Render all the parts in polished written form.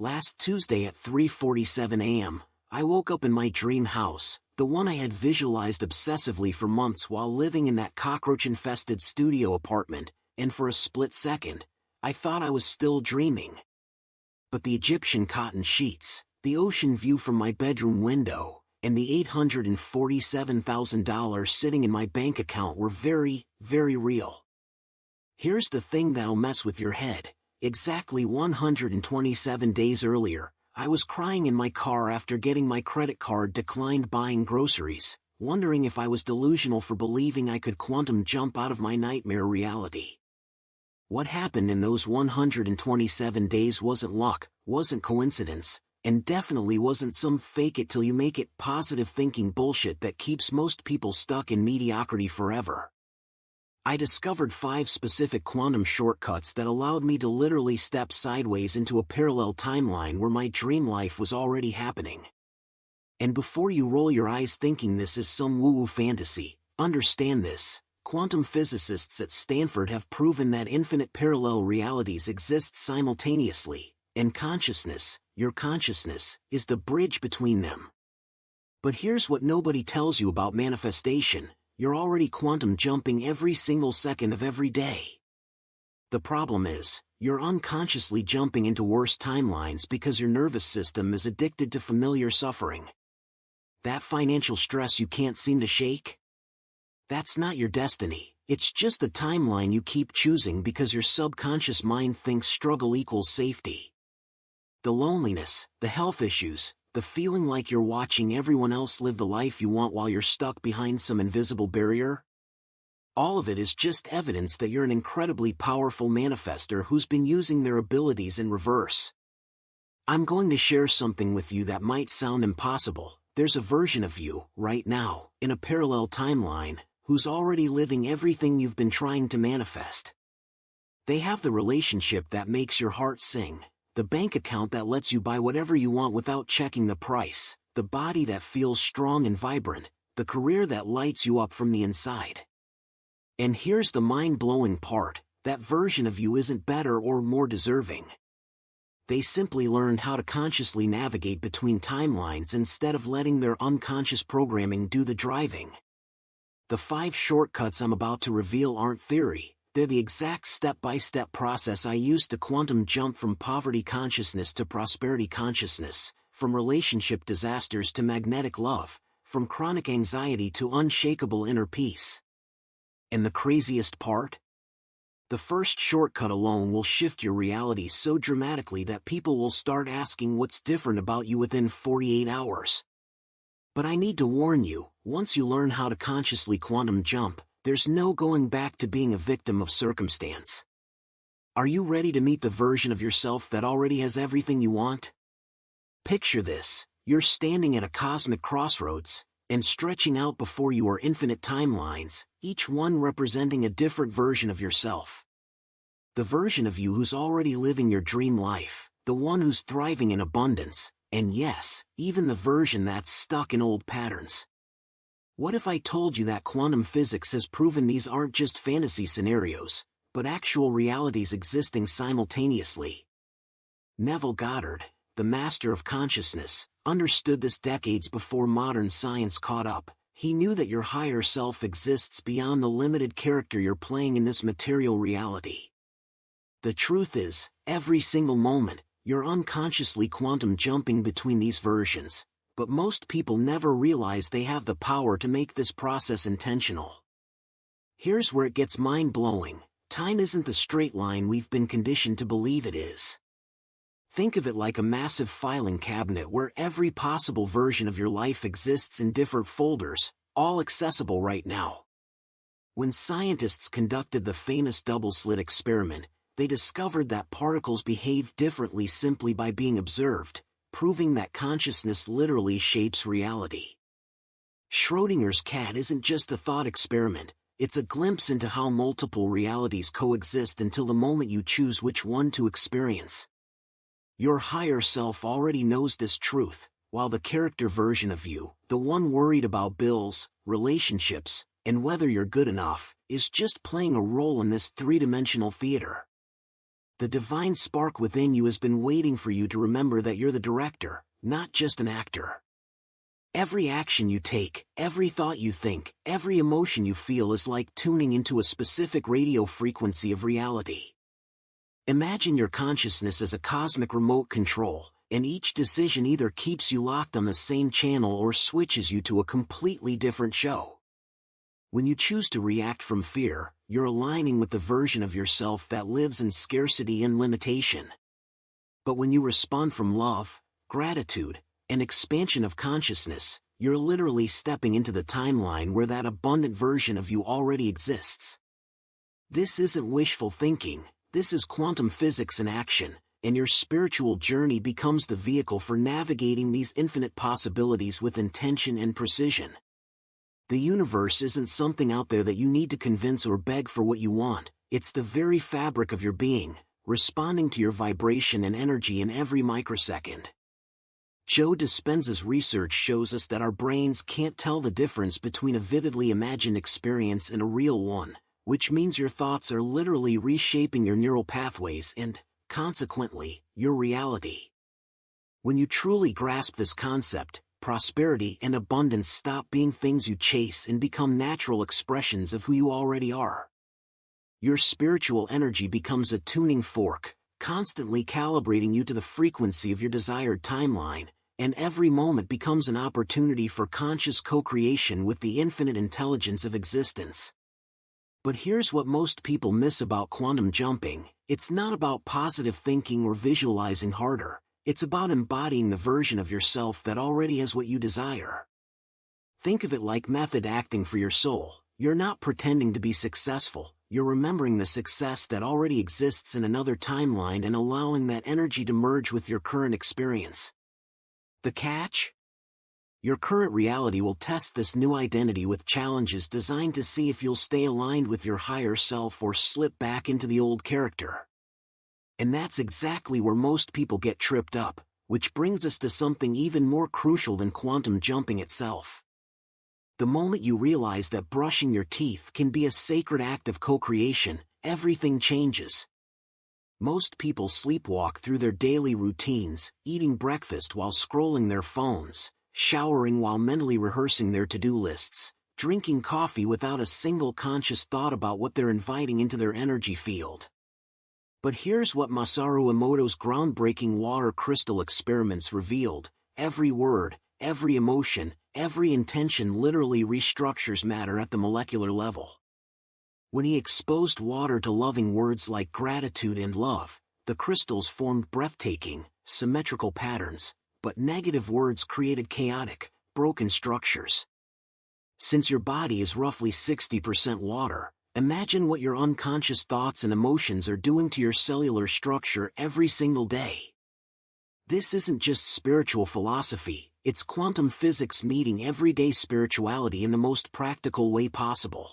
Last Tuesday at 3:47 a.m., I woke up in my dream house, the one I had visualized obsessively for months while living in that cockroach-infested studio apartment, and for a split second, I thought I was still dreaming. But the Egyptian cotton sheets, the ocean view from my bedroom window, and the $847,000 sitting in my bank account were very, very real. Here's the thing that'll mess with your head. Exactly 127 days earlier, I was crying in my car after getting my credit card declined buying groceries, wondering if I was delusional for believing I could quantum jump out of my nightmare reality. What happened in those 127 days wasn't luck, wasn't coincidence, and definitely wasn't some fake-it-till-you-make-it positive thinking bullshit that keeps most people stuck in mediocrity forever. I discovered 5 specific quantum shortcuts that allowed me to literally step sideways into a parallel timeline where my dream life was already happening. And before you roll your eyes thinking this is some woo-woo fantasy, understand this: quantum physicists at Stanford have proven that infinite parallel realities exist simultaneously, and consciousness, your consciousness, is the bridge between them. But here's what nobody tells you about manifestation: you're already quantum jumping every single second of every day. The problem is, you're unconsciously jumping into worse timelines because your nervous system is addicted to familiar suffering. That financial stress you can't seem to shake? That's not your destiny, it's just the timeline you keep choosing because your subconscious mind thinks struggle equals safety. The loneliness, the health issues, the feeling like you're watching everyone else live the life you want while you're stuck behind some invisible barrier? All of it is just evidence that you're an incredibly powerful manifester who's been using their abilities in reverse. I'm going to share something with you that might sound impossible. There's a version of you, right now, in a parallel timeline, who's already living everything you've been trying to manifest. They have the relationship that makes your heart sing, the bank account that lets you buy whatever you want without checking the price, the body that feels strong and vibrant, the career that lights you up from the inside. And here's the mind-blowing part: that version of you isn't better or more deserving. They simply learned how to consciously navigate between timelines instead of letting their unconscious programming do the driving. The 5 shortcuts I'm about to reveal aren't theory. They're the exact step-by-step process I used to quantum jump from poverty consciousness to prosperity consciousness, from relationship disasters to magnetic love, from chronic anxiety to unshakable inner peace. And the craziest part? The first shortcut alone will shift your reality so dramatically that people will start asking what's different about you within 48 hours. But I need to warn you, once you learn how to consciously quantum jump, there's no going back to being a victim of circumstance. Are you ready to meet the version of yourself that already has everything you want? Picture this: you're standing at a cosmic crossroads, and stretching out before you are infinite timelines, each one representing a different version of yourself. The version of you who's already living your dream life, the one who's thriving in abundance, and yes, even the version that's stuck in old patterns. What if I told you that quantum physics has proven these aren't just fantasy scenarios, but actual realities existing simultaneously? Neville Goddard, the master of consciousness, understood this decades before modern science caught up. He knew that your higher self exists beyond the limited character you're playing in this material reality. The truth is, every single moment, you're unconsciously quantum jumping between these versions. But most people never realize they have the power to make this process intentional. Here's where it gets mind-blowing: time isn't the straight line we've been conditioned to believe it is. Think of it like a massive filing cabinet where every possible version of your life exists in different folders, all accessible right now. When scientists conducted the famous double-slit experiment, they discovered that particles behave differently simply by being observed, proving that consciousness literally shapes reality. Schrödinger's cat isn't just a thought experiment, it's a glimpse into how multiple realities coexist until the moment you choose which one to experience. Your higher self already knows this truth, while the character version of you, the one worried about bills, relationships, and whether you're good enough, is just playing a role in this three-dimensional theater. The divine spark within you has been waiting for you to remember that you're the director, not just an actor. Every action you take, every thought you think, every emotion you feel is like tuning into a specific radio frequency of reality. Imagine your consciousness as a cosmic remote control, and each decision either keeps you locked on the same channel or switches you to a completely different show. When you choose to react from fear, you're aligning with the version of yourself that lives in scarcity and limitation. But when you respond from love, gratitude, and expansion of consciousness, you're literally stepping into the timeline where that abundant version of you already exists. This isn't wishful thinking, this is quantum physics in action, and your spiritual journey becomes the vehicle for navigating these infinite possibilities with intention and precision. The universe isn't something out there that you need to convince or beg for what you want, it's the very fabric of your being, responding to your vibration and energy in every microsecond. Joe Dispenza's research shows us that our brains can't tell the difference between a vividly imagined experience and a real one, which means your thoughts are literally reshaping your neural pathways and, consequently, your reality. When you truly grasp this concept, prosperity and abundance stop being things you chase and become natural expressions of who you already are. Your spiritual energy becomes a tuning fork, constantly calibrating you to the frequency of your desired timeline, and every moment becomes an opportunity for conscious co-creation with the infinite intelligence of existence. But here's what most people miss about quantum jumping: it's not about positive thinking or visualizing harder. It's about embodying the version of yourself that already has what you desire. Think of it like method acting for your soul. You're not pretending to be successful, you're remembering the success that already exists in another timeline and allowing that energy to merge with your current experience. The catch? Your current reality will test this new identity with challenges designed to see if you'll stay aligned with your higher self or slip back into the old character. And that's exactly where most people get tripped up, which brings us to something even more crucial than quantum jumping itself. The moment you realize that brushing your teeth can be a sacred act of co-creation, everything changes. Most people sleepwalk through their daily routines, eating breakfast while scrolling their phones, showering while mentally rehearsing their to-do lists, drinking coffee without a single conscious thought about what they're inviting into their energy field. But here's what Masaru Emoto's groundbreaking water crystal experiments revealed: every word, every emotion, every intention literally restructures matter at the molecular level. When he exposed water to loving words like gratitude and love, the crystals formed breathtaking, symmetrical patterns, but negative words created chaotic, broken structures. Since your body is roughly 60% water, imagine what your unconscious thoughts and emotions are doing to your cellular structure every single day. This isn't just spiritual philosophy, it's quantum physics meeting everyday spirituality in the most practical way possible.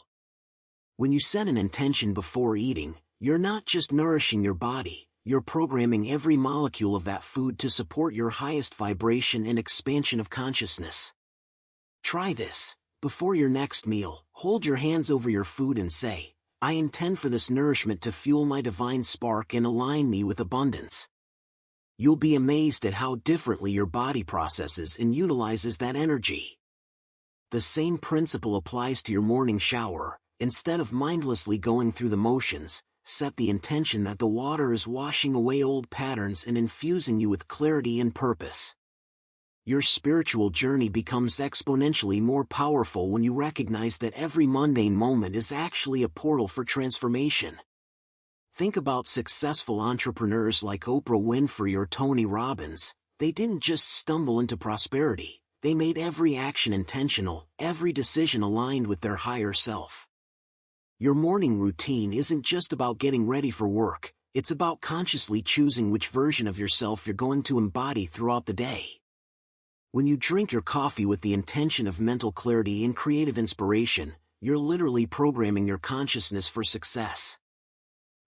When you set an intention before eating, you're not just nourishing your body, you're programming every molecule of that food to support your highest vibration and expansion of consciousness. Try this. Before your next meal, hold your hands over your food and say, "I intend for this nourishment to fuel my divine spark and align me with abundance." You'll be amazed at how differently your body processes and utilizes that energy. The same principle applies to your morning shower. Instead of mindlessly going through the motions, set the intention that the water is washing away old patterns and infusing you with clarity and purpose. Your spiritual journey becomes exponentially more powerful when you recognize that every mundane moment is actually a portal for transformation. Think about successful entrepreneurs like Oprah Winfrey or Tony Robbins. They didn't just stumble into prosperity, they made every action intentional, every decision aligned with their higher self. Your morning routine isn't just about getting ready for work, it's about consciously choosing which version of yourself you're going to embody throughout the day. When you drink your coffee with the intention of mental clarity and creative inspiration, you're literally programming your consciousness for success.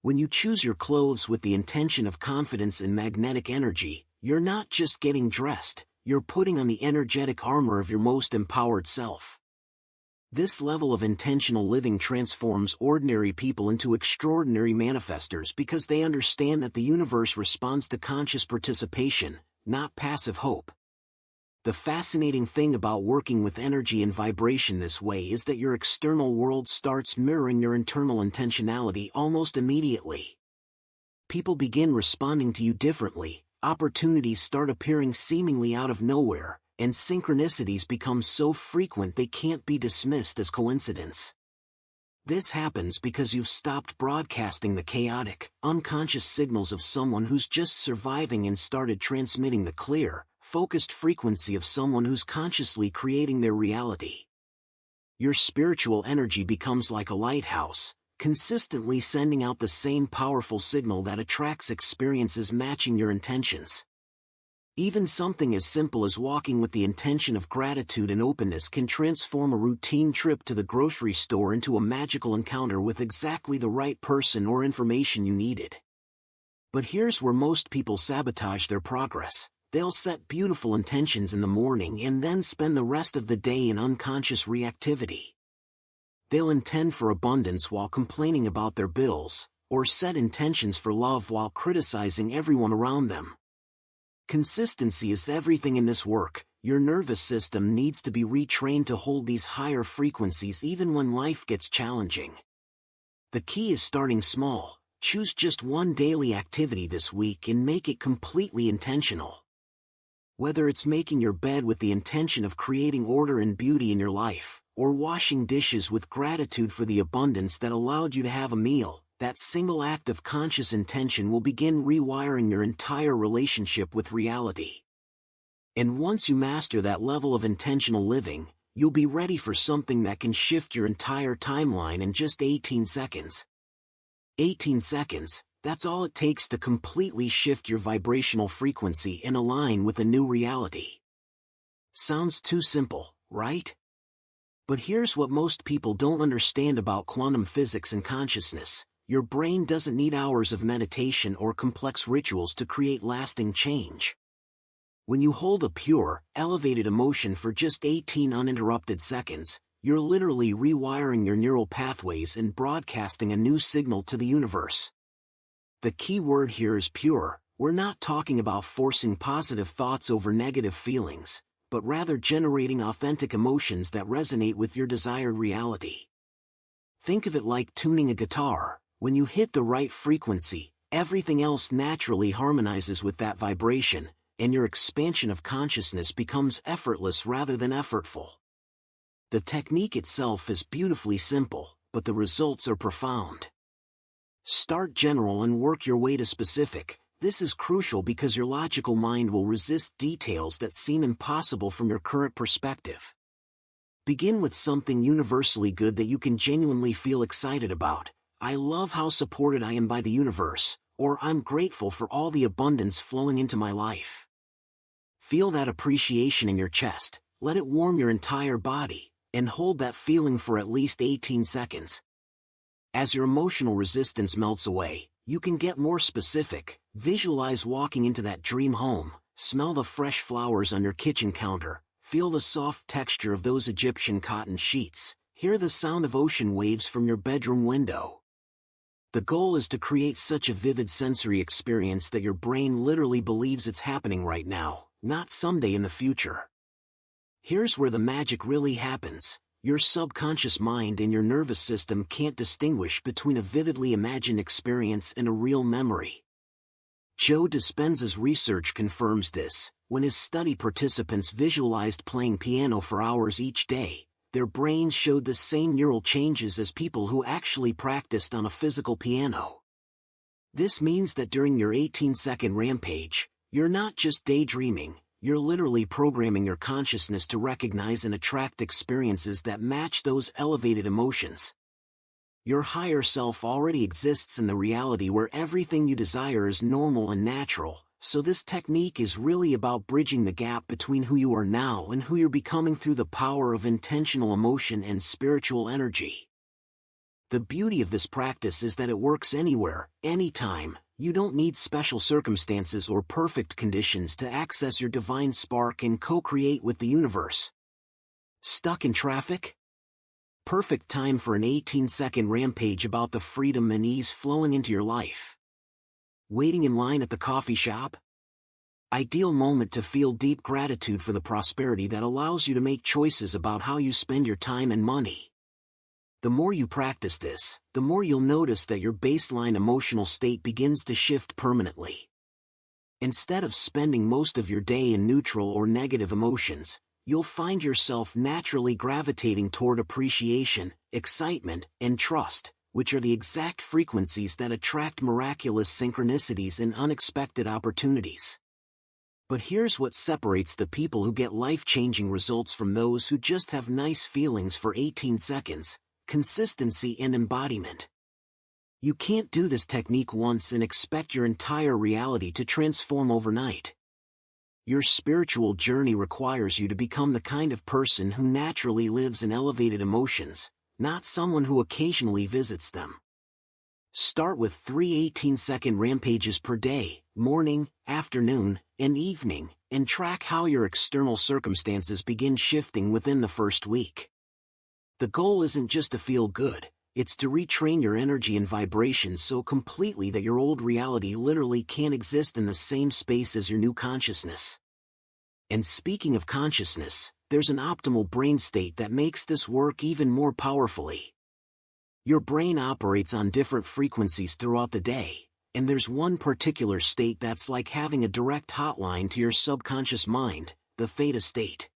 When you choose your clothes with the intention of confidence and magnetic energy, you're not just getting dressed, you're putting on the energetic armor of your most empowered self. This level of intentional living transforms ordinary people into extraordinary manifestors because they understand that the universe responds to conscious participation, not passive hope. The fascinating thing about working with energy and vibration this way is that your external world starts mirroring your internal intentionality almost immediately. People begin responding to you differently, opportunities start appearing seemingly out of nowhere, and synchronicities become so frequent they can't be dismissed as coincidence. This happens because you've stopped broadcasting the chaotic, unconscious signals of someone who's just surviving and started transmitting the clear, focused frequency of someone who's consciously creating their reality. Your spiritual energy becomes like a lighthouse, consistently sending out the same powerful signal that attracts experiences matching your intentions. Even something as simple as walking with the intention of gratitude and openness can transform a routine trip to the grocery store into a magical encounter with exactly the right person or information you needed. But here's where most people sabotage their progress. They'll set beautiful intentions in the morning and then spend the rest of the day in unconscious reactivity. They'll intend for abundance while complaining about their bills, or set intentions for love while criticizing everyone around them. Consistency is everything in this work. Your nervous system needs to be retrained to hold these higher frequencies even when life gets challenging. The key is starting small. Choose just one daily activity this week and make it completely intentional. Whether it's making your bed with the intention of creating order and beauty in your life, or washing dishes with gratitude for the abundance that allowed you to have a meal, that single act of conscious intention will begin rewiring your entire relationship with reality. And once you master that level of intentional living, you'll be ready for something that can shift your entire timeline in just 18 seconds. 18 seconds. That's all it takes to completely shift your vibrational frequency and align with a new reality. Sounds too simple, right? But here's what most people don't understand about quantum physics and consciousness. Your brain doesn't need hours of meditation or complex rituals to create lasting change. When you hold a pure, elevated emotion for just 18 uninterrupted seconds, you're literally rewiring your neural pathways and broadcasting a new signal to the universe. The key word here is pure. We're not talking about forcing positive thoughts over negative feelings, but rather generating authentic emotions that resonate with your desired reality. Think of it like tuning a guitar. When you hit the right frequency, everything else naturally harmonizes with that vibration, and your expansion of consciousness becomes effortless rather than effortful. The technique itself is beautifully simple, but the results are profound. Start general and work your way to specific. This is crucial because your logical mind will resist details that seem impossible from your current perspective. Begin with something universally good that you can genuinely feel excited about. I love how supported I am by the universe, or I'm grateful for all the abundance flowing into my life. Feel that appreciation in your chest, let it warm your entire body, and hold that feeling for at least 18 seconds. As your emotional resistance melts away, you can get more specific. Visualize walking into that dream home, smell the fresh flowers on your kitchen counter, feel the soft texture of those Egyptian cotton sheets, hear the sound of ocean waves from your bedroom window. The goal is to create such a vivid sensory experience that your brain literally believes it's happening right now, not someday in the future. Here's where the magic really happens. Your subconscious mind and your nervous system can't distinguish between a vividly imagined experience and a real memory. Joe Dispenza's research confirms this. When his study participants visualized playing piano for hours each day, their brains showed the same neural changes as people who actually practiced on a physical piano. This means that during your 18-second rampage, you're not just daydreaming. You're literally programming your consciousness to recognize and attract experiences that match those elevated emotions. Your higher self already exists in the reality where everything you desire is normal and natural, so this technique is really about bridging the gap between who you are now and who you're becoming through the power of intentional emotion and spiritual energy. The beauty of this practice is that it works anywhere, anytime. You don't need special circumstances or perfect conditions to access your divine spark and co-create with the universe. Stuck in traffic? Perfect time for an 18-second rampage about the freedom and ease flowing into your life. Waiting in line at the coffee shop? Ideal moment to feel deep gratitude for the prosperity that allows you to make choices about how you spend your time and money. The more you practice this, the more you'll notice that your baseline emotional state begins to shift permanently. Instead of spending most of your day in neutral or negative emotions, you'll find yourself naturally gravitating toward appreciation, excitement, and trust, which are the exact frequencies that attract miraculous synchronicities and unexpected opportunities. But here's what separates the people who get life-changing results from those who just have nice feelings for 18 seconds, consistency and embodiment. You can't do this technique once and expect your entire reality to transform overnight. Your spiritual journey requires you to become the kind of person who naturally lives in elevated emotions, not someone who occasionally visits them. Start with 3 18-second rampages per day, morning, afternoon, and evening, and track how your external circumstances begin shifting within the first week. The goal isn't just to feel good, it's to retrain your energy and vibration so completely that your old reality literally can't exist in the same space as your new consciousness. And speaking of consciousness, there's an optimal brain state that makes this work even more powerfully. Your brain operates on different frequencies throughout the day, and there's one particular state that's like having a direct hotline to your subconscious mind, the theta state.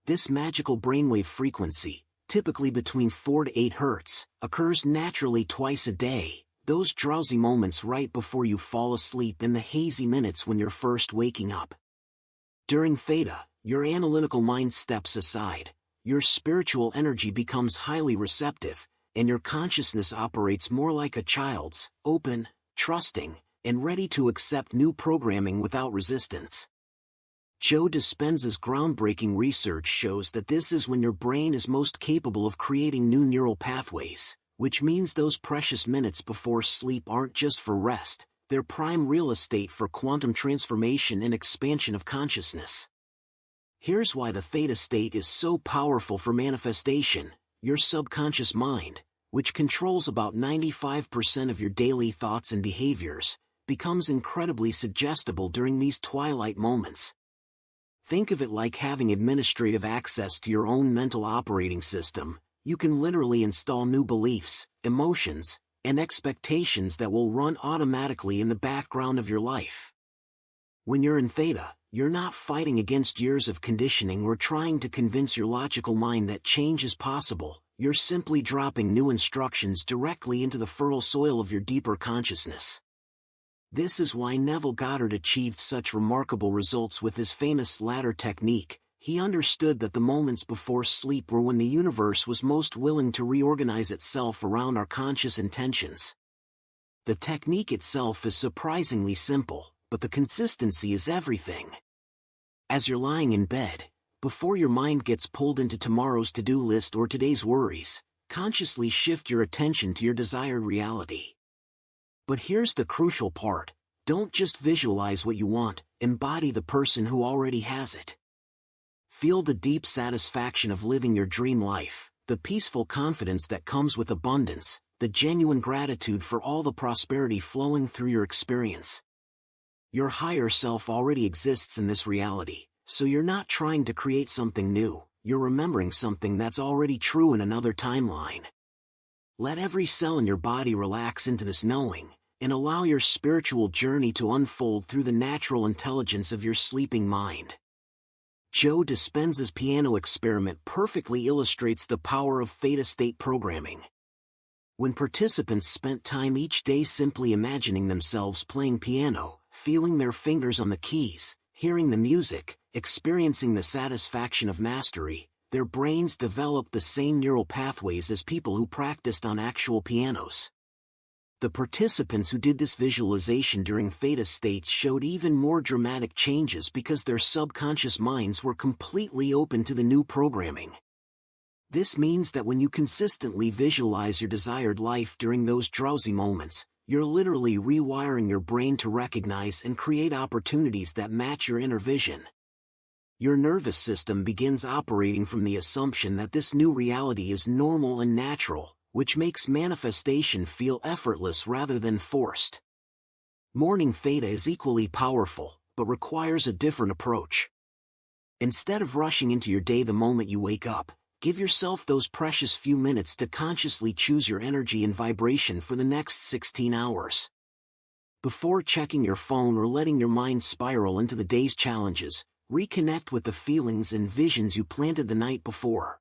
This magical brainwave frequency, typically between 4 to 8 Hz, occurs naturally twice a day, those drowsy moments right before you fall asleep and the hazy minutes when you're first waking up. During theta, your analytical mind steps aside, your spiritual energy becomes highly receptive, and your consciousness operates more like a child's, open, trusting, and ready to accept new programming without resistance. Joe Dispenza's groundbreaking research shows that this is when your brain is most capable of creating new neural pathways, which means those precious minutes before sleep aren't just for rest, they're prime real estate for quantum transformation and expansion of consciousness. Here's why the theta state is so powerful for manifestation. Your subconscious mind, which controls about 95% of your daily thoughts and behaviors, becomes incredibly suggestible during these twilight moments. Think of it like having administrative access to your own mental operating system. You can literally install new beliefs, emotions, and expectations that will run automatically in the background of your life. When you're in theta, you're not fighting against years of conditioning or trying to convince your logical mind that change is possible. You're simply dropping new instructions directly into the fertile soil of your deeper consciousness. This is why Neville Goddard achieved such remarkable results with his famous ladder technique. He understood that the moments before sleep were when the universe was most willing to reorganize itself around our conscious intentions. The technique itself is surprisingly simple, but the consistency is everything. As you're lying in bed, before your mind gets pulled into tomorrow's to-do list or today's worries, consciously shift your attention to your desired reality. But here's the crucial part: don't just visualize what you want, embody the person who already has it. Feel the deep satisfaction of living your dream life, the peaceful confidence that comes with abundance, the genuine gratitude for all the prosperity flowing through your experience. Your higher self already exists in this reality, so you're not trying to create something new, you're remembering something that's already true in another timeline. Let every cell in your body relax into this knowing, and allow your spiritual journey to unfold through the natural intelligence of your sleeping mind. Joe Dispenza's piano experiment perfectly illustrates the power of theta state programming. When participants spent time each day simply imagining themselves playing piano, feeling their fingers on the keys, hearing the music, experiencing the satisfaction of mastery, their brains developed the same neural pathways as people who practiced on actual pianos. The participants who did this visualization during theta states showed even more dramatic changes because their subconscious minds were completely open to the new programming. This means that when you consistently visualize your desired life during those drowsy moments, you're literally rewiring your brain to recognize and create opportunities that match your inner vision. Your nervous system begins operating from the assumption that this new reality is normal and natural, which makes manifestation feel effortless rather than forced. Morning theta is equally powerful, but requires a different approach. Instead of rushing into your day the moment you wake up, give yourself those precious few minutes to consciously choose your energy and vibration for the next 16 hours. Before checking your phone or letting your mind spiral into the day's challenges, reconnect with the feelings and visions you planted the night before.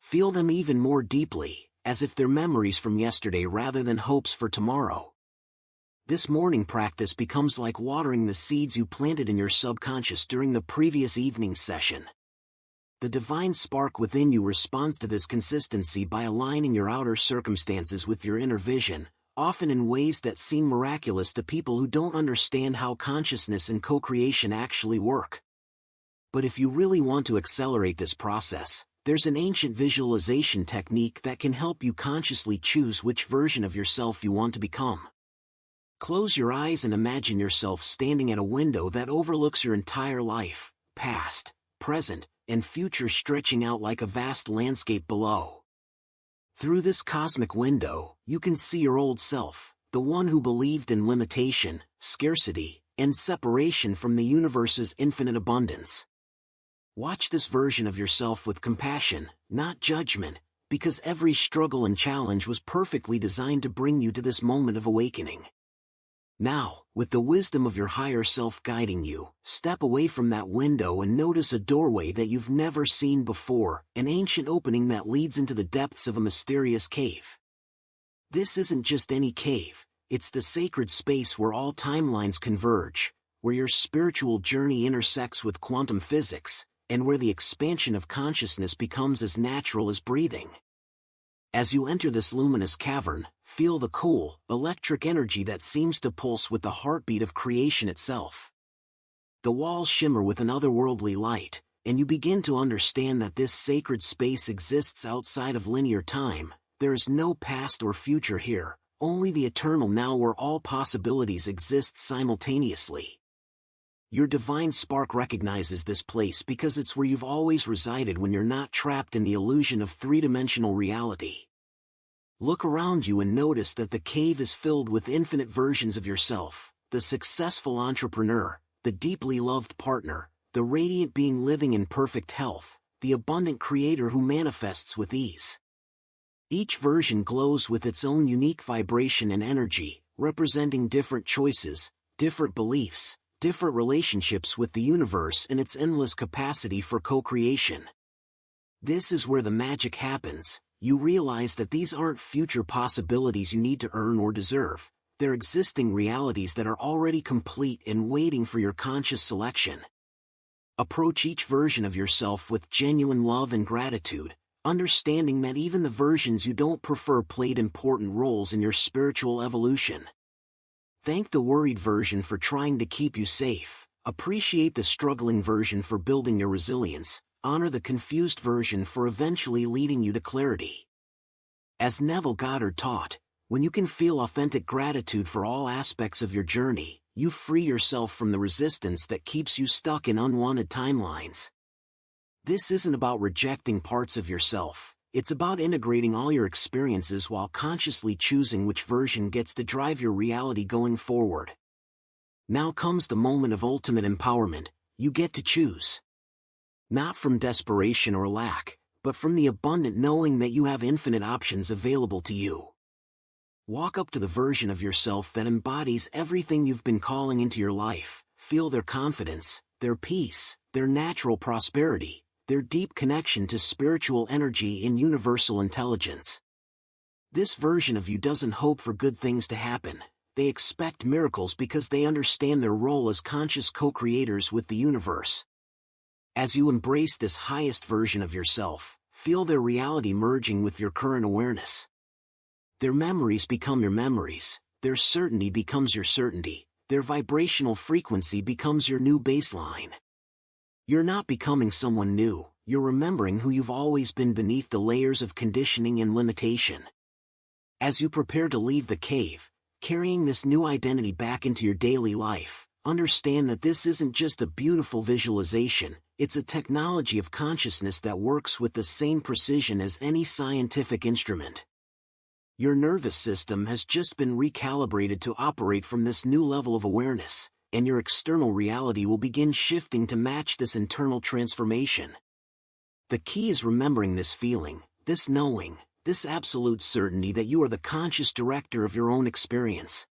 Feel them even more deeply, as if they're memories from yesterday rather than hopes for tomorrow. This morning practice becomes like watering the seeds you planted in your subconscious during the previous evening session. The divine spark within you responds to this consistency by aligning your outer circumstances with your inner vision, often in ways that seem miraculous to people who don't understand how consciousness and co-creation actually work. But if you really want to accelerate this process, there's an ancient visualization technique that can help you consciously choose which version of yourself you want to become. Close your eyes and imagine yourself standing at a window that overlooks your entire life, past, present, and future, stretching out like a vast landscape below. Through this cosmic window, you can see your old self, the one who believed in limitation, scarcity, and separation from the universe's infinite abundance. Watch this version of yourself with compassion, not judgment, because every struggle and challenge was perfectly designed to bring you to this moment of awakening. Now, with the wisdom of your higher self guiding you, step away from that window and notice a doorway that you've never seen before, an ancient opening that leads into the depths of a mysterious cave. This isn't just any cave, it's the sacred space where all timelines converge, where your spiritual journey intersects with quantum physics, and where the expansion of consciousness becomes as natural as breathing. As you enter this luminous cavern, feel the cool, electric energy that seems to pulse with the heartbeat of creation itself. The walls shimmer with an otherworldly light, and you begin to understand that this sacred space exists outside of linear time. There is no past or future here, only the eternal now where all possibilities exist simultaneously. Your divine spark recognizes this place because it's where you've always resided when you're not trapped in the illusion of three-dimensional reality. Look around you and notice that the cave is filled with infinite versions of yourself, the successful entrepreneur, the deeply loved partner, the radiant being living in perfect health, the abundant creator who manifests with ease. Each version glows with its own unique vibration and energy, representing different choices, different beliefs, different relationships with the universe and its endless capacity for co-creation. This is where the magic happens. You realize that these aren't future possibilities you need to earn or deserve, they're existing realities that are already complete and waiting for your conscious selection. Approach each version of yourself with genuine love and gratitude, understanding that even the versions you don't prefer played important roles in your spiritual evolution. Thank the worried version for trying to keep you safe, appreciate the struggling version for building your resilience, honor the confused version for eventually leading you to clarity. As Neville Goddard taught, when you can feel authentic gratitude for all aspects of your journey, you free yourself from the resistance that keeps you stuck in unwanted timelines. This isn't about rejecting parts of yourself. It's about integrating all your experiences while consciously choosing which version gets to drive your reality going forward. Now comes the moment of ultimate empowerment. You get to choose. Not from desperation or lack, but from the abundant knowing that you have infinite options available to you. Walk up to the version of yourself that embodies everything you've been calling into your life. Feel their confidence, their peace, their natural prosperity, their deep connection to spiritual energy and universal intelligence. This version of you doesn't hope for good things to happen. They expect miracles because they understand their role as conscious co-creators with the universe. As you embrace this highest version of yourself, feel their reality merging with your current awareness. Their memories become your memories, their certainty becomes your certainty, their vibrational frequency becomes your new baseline. You're not becoming someone new, you're remembering who you've always been beneath the layers of conditioning and limitation. As you prepare to leave the cave, carrying this new identity back into your daily life, understand that this isn't just a beautiful visualization, it's a technology of consciousness that works with the same precision as any scientific instrument. Your nervous system has just been recalibrated to operate from this new level of awareness, and your external reality will begin shifting to match this internal transformation. The key is remembering this feeling, this knowing, this absolute certainty that you are the conscious director of your own experience.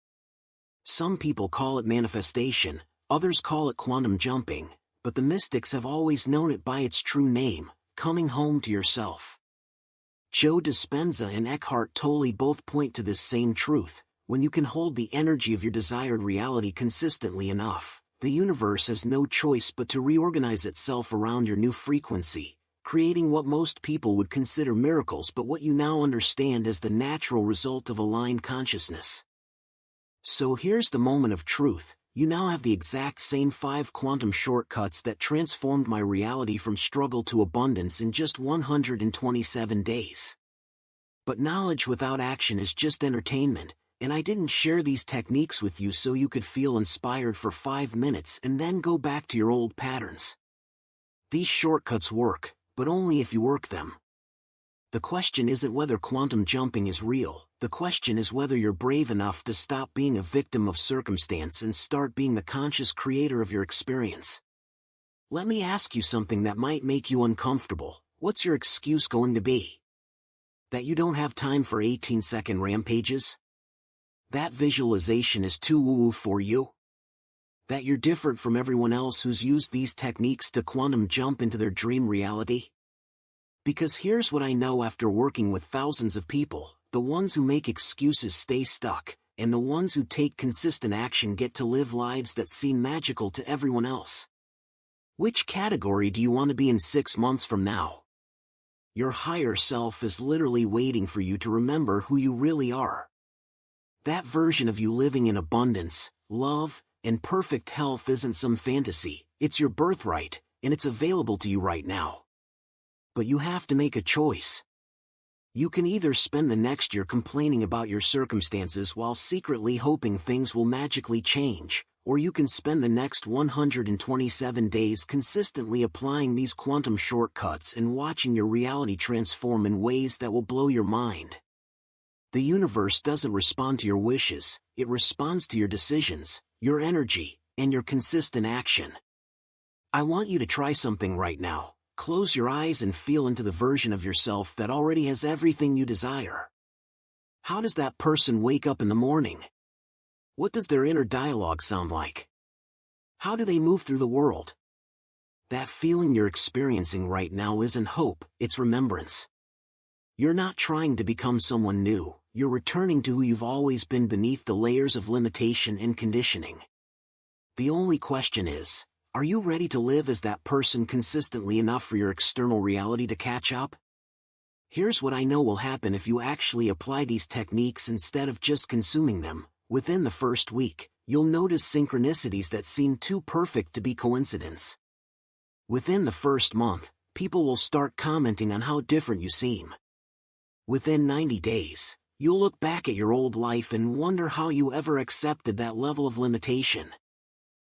Some people call it manifestation, others call it quantum jumping, but the mystics have always known it by its true name, coming home to yourself. Joe Dispenza and Eckhart Tolle both point to this same truth. When you can hold the energy of your desired reality consistently enough, the universe has no choice but to reorganize itself around your new frequency, creating what most people would consider miracles but what you now understand as the natural result of aligned consciousness. So here's the moment of truth. You now have the exact same 5 quantum shortcuts that transformed my reality from struggle to abundance in just 127 days. But knowledge without action is just entertainment, and I didn't share these techniques with you so you could feel inspired for 5 minutes and then go back to your old patterns. These shortcuts work, but only if you work them. The question isn't whether quantum jumping is real, the question is whether you're brave enough to stop being a victim of circumstance and start being the conscious creator of your experience. Let me ask you something that might make you uncomfortable. What's your excuse going to be? That you don't have time for 18-second rampages? That visualization is too woo-woo for you? That you're different from everyone else who's used these techniques to quantum jump into their dream reality? Because here's what I know after working with thousands of people: the ones who make excuses stay stuck, and the ones who take consistent action get to live lives that seem magical to everyone else. Which category do you want to be in 6 months from now? Your higher self is literally waiting for you to remember who you really are. That version of you living in abundance, love, and perfect health isn't some fantasy, it's your birthright, and it's available to you right now. But you have to make a choice. You can either spend the next year complaining about your circumstances while secretly hoping things will magically change, or you can spend the next 127 days consistently applying these quantum shortcuts and watching your reality transform in ways that will blow your mind. The universe doesn't respond to your wishes, it responds to your decisions, your energy, and your consistent action. I want you to try something right now. Close your eyes and feel into the version of yourself that already has everything you desire. How does that person wake up in the morning? What does their inner dialogue sound like? How do they move through the world? That feeling you're experiencing right now isn't hope, it's remembrance. You're not trying to become someone new, you're returning to who you've always been beneath the layers of limitation and conditioning. The only question is, are you ready to live as that person consistently enough for your external reality to catch up? Here's what I know will happen if you actually apply these techniques instead of just consuming them. Within the first week, you'll notice synchronicities that seem too perfect to be coincidence. Within the first month, people will start commenting on how different you seem. Within 90 days, you'll look back at your old life and wonder how you ever accepted that level of limitation.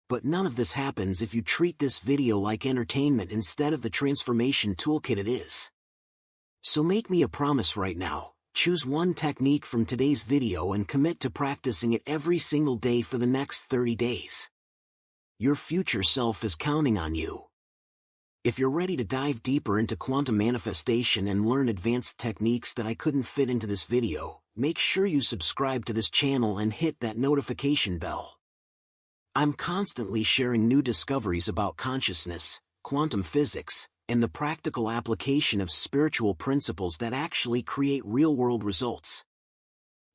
But none of this happens if you treat this video like entertainment instead of the transformation toolkit it is. So make me a promise right now, choose one technique from today's video and commit to practicing it every single day for the next 30 days. Your future self is counting on you. If you're ready to dive deeper into quantum manifestation and learn advanced techniques that I couldn't fit into this video, make sure you subscribe to this channel and hit that notification bell. I'm constantly sharing new discoveries about consciousness, quantum physics, and the practical application of spiritual principles that actually create real-world results.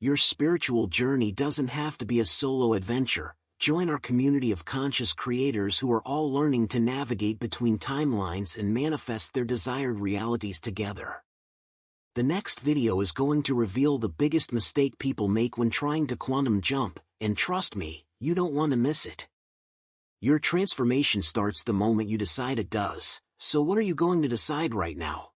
Your spiritual journey doesn't have to be a solo adventure. Join our community of conscious creators who are all learning to navigate between timelines and manifest their desired realities together. The next video is going to reveal the biggest mistake people make when trying to quantum jump, and trust me, you don't want to miss it. Your transformation starts the moment you decide it does, so what are you going to decide right now?